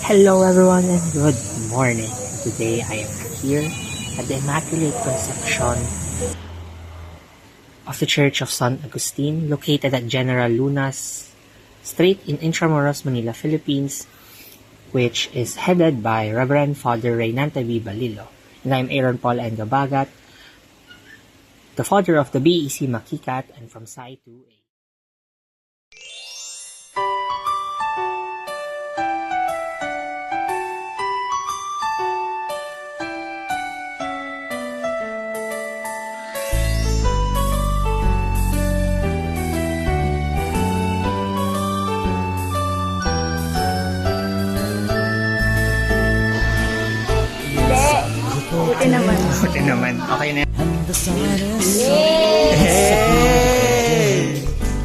Hello everyone and good morning. Today I am here at the Immaculate Conception of the Church of San Agustin, located at General Lunas Street in Intramuros, Manila, Philippines, which is headed by Reverend Father Reynante V. Balilo. And I'm Aaron Paul Engabagat, the father of the BEC Makikat, and from Psi 2A. Buti naman. Buti naman. Okay na. Yay!